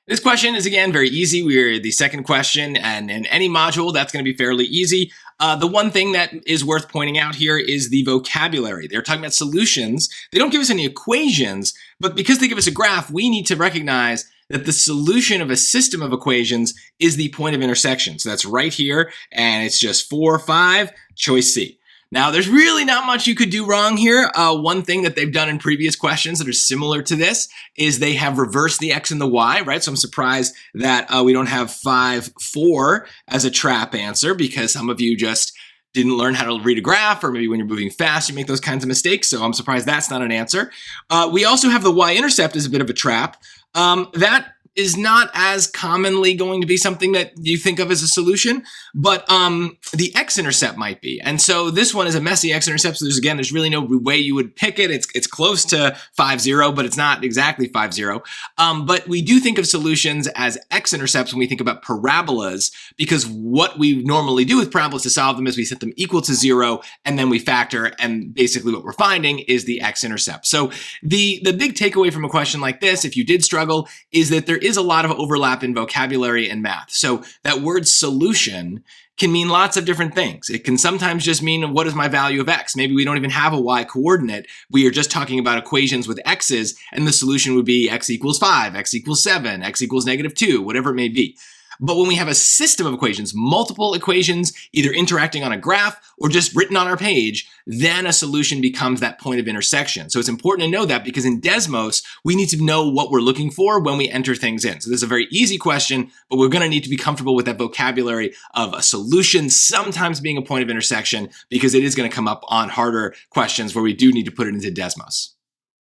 This question is, again, very easy. We're the second question, and in any module, that's going to be fairly easy. The one thing that is worth pointing out here is the vocabulary. They're talking about solutions. They don't give us any equations, but because they give us a graph, we need to recognize that the solution of a system of equations is the point of intersection. So that's right here, and it's just 4 or 5, choice C. Now, there's really not much you could do wrong here. One thing that they've done in previous questions that are similar to this is they have reversed the x and the y, right? So I'm surprised that we don't have 5, 4 as a trap answer, because some of you just didn't learn how to read a graph, or maybe when you're moving fast, you make those kinds of mistakes. So I'm surprised that's not an answer. We also have the y-intercept as a bit of a trap. That is not as commonly going to be something that you think of as a solution, but the x-intercept might be. And so this one is a messy x-intercept. So there's really no way you would pick it. It's close to 5, 0, but it's not exactly 5, 0. But we do think of solutions as x-intercepts when we think about parabolas, because what we normally do with parabolas to solve them is we set them equal to 0, and then we factor, and basically what we're finding is the x-intercept. So the big takeaway from a question like this, if you did struggle, is that there is a lot of overlap in vocabulary and math. So that word solution can mean lots of different things. It can sometimes just mean, what is my value of x? Maybe we don't even have a y coordinate. We are just talking about equations with x's, and the solution would be x equals 5, x equals 7, x equals -2, whatever it may be. But when we have a system of equations, multiple equations either interacting on a graph or just written on our page, then a solution becomes that point of intersection. So it's important to know that, because in Desmos, we need to know what we're looking for when we enter things in. So this is a very easy question, but we're going to need to be comfortable with that vocabulary of a solution sometimes being a point of intersection, because it is going to come up on harder questions where we do need to put it into Desmos.